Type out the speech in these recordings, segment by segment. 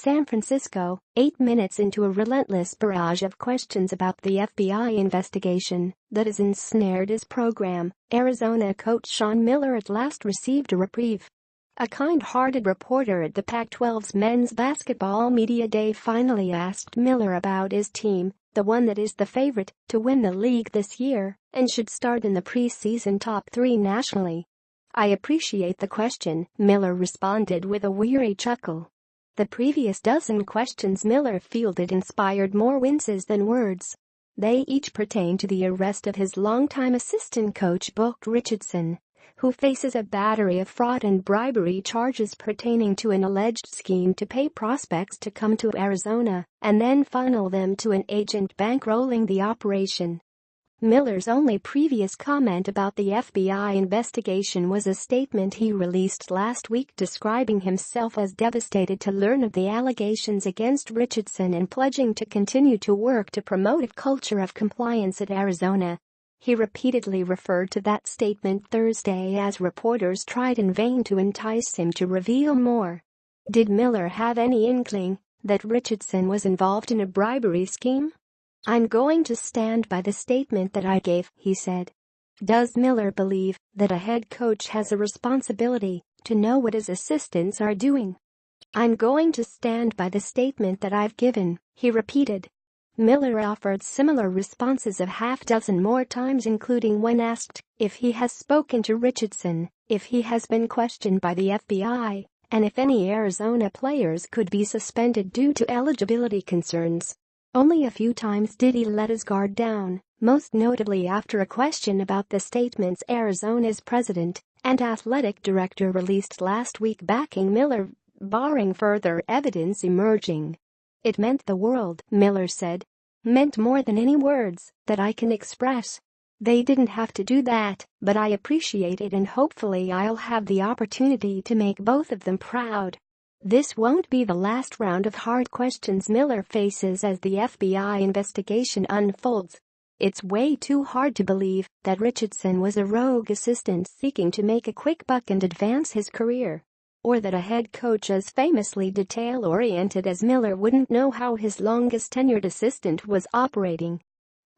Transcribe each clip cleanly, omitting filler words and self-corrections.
San Francisco, 8 minutes into a relentless barrage of questions about the FBI investigation that has ensnared his program, Arizona coach Sean Miller at last received a reprieve. A kind-hearted reporter at the Pac-12's men's basketball media day finally asked Miller about his team, the one that is the favorite to win the league this year and should start in the preseason top 3 nationally. "I appreciate the question," Miller responded with a weary chuckle. The previous dozen questions Miller fielded inspired more winces than words. They each pertain to the arrest of his longtime assistant coach Book Richardson, who faces a battery of fraud and bribery charges pertaining to an alleged scheme to pay prospects to come to Arizona and then funnel them to an agent bankrolling the operation. Miller's only previous comment about the FBI investigation was a statement he released last week describing himself as devastated to learn of the allegations against Richardson and pledging to continue to work to promote a culture of compliance at Arizona. He repeatedly referred to that statement Thursday as reporters tried in vain to entice him to reveal more. Did Miller have any inkling that Richardson was involved in a bribery scheme? "I'm going to stand by the statement that I gave," he said. Does Miller believe that a head coach has a responsibility to know what his assistants are doing? "I'm going to stand by the statement that I've given," he repeated. Miller offered similar responses a half-dozen more times, including when asked if he has spoken to Richardson, if he has been questioned by the FBI, and if any Arizona players could be suspended due to eligibility concerns. Only a few times did he let his guard down, most notably after a question about the statements Arizona's president and athletic director released last week backing Miller, barring further evidence emerging. "It meant the world," Miller said. "Meant more than any words that I can express. They didn't have to do that, but I appreciate it and hopefully I'll have the opportunity to make both of them proud." This won't be the last round of hard questions Miller faces as the FBI investigation unfolds. It's way too hard to believe that Richardson was a rogue assistant seeking to make a quick buck and advance his career. Or that a head coach as famously detail-oriented as Miller wouldn't know how his longest-tenured assistant was operating.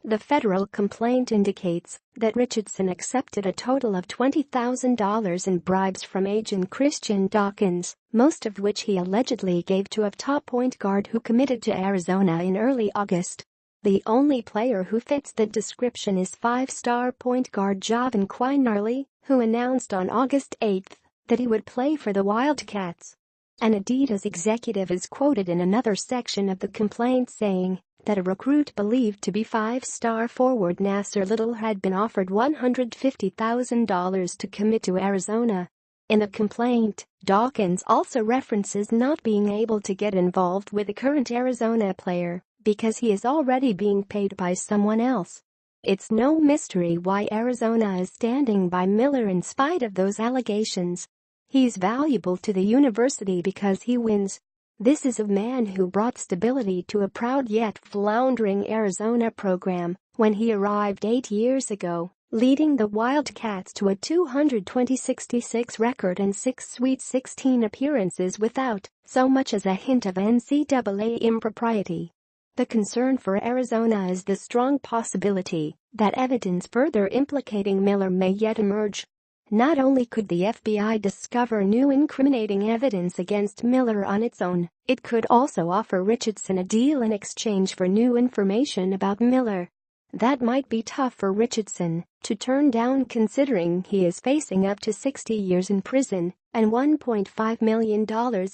The federal complaint indicates that Richardson accepted a total of $20,000 in bribes from agent Christian Dawkins, most of which he allegedly gave to a top point guard who committed to Arizona in early August. The only player who fits that description is 5-star point guard Javan Quinerly, who announced on August 8 that he would play for the Wildcats. An Adidas executive is quoted in another section of the complaint saying that a recruit believed to be 5-star forward Nasser Little had been offered $150,000 to commit to Arizona. In the complaint, Dawkins also references not being able to get involved with a current Arizona player because he is already being paid by someone else. It's no mystery why Arizona is standing by Miller in spite of those allegations. He's valuable to the university because he wins. This is a man who brought stability to a proud yet floundering Arizona program when he arrived 8 years ago, leading the Wildcats to a 220-66 record and 6 Sweet 16 appearances without so much as a hint of NCAA impropriety. The concern for Arizona is the strong possibility that evidence further implicating Miller may yet emerge. Not only could the FBI discover new incriminating evidence against Miller on its own, it could also offer Richardson a deal in exchange for new information about Miller. That might be tough for Richardson to turn down considering he is facing up to 60 years in prison and $1.5 million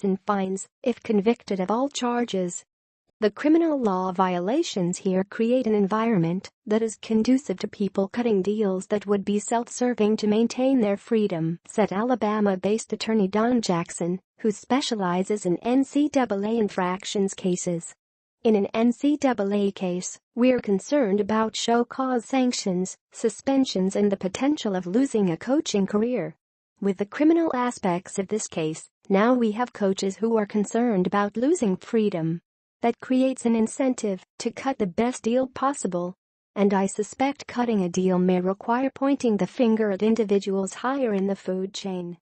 in fines if convicted of all charges. The criminal law violations here create an environment that is conducive to people cutting deals that would be self-serving to maintain their freedom, said Alabama-based attorney Don Jackson, who specializes in NCAA infractions cases. "In an NCAA case, we're concerned about show cause sanctions, suspensions and the potential of losing a coaching career. With the criminal aspects of this case, now we have coaches who are concerned about losing freedom. That creates an incentive to cut the best deal possible. And I suspect cutting a deal may require pointing the finger at individuals higher in the food chain.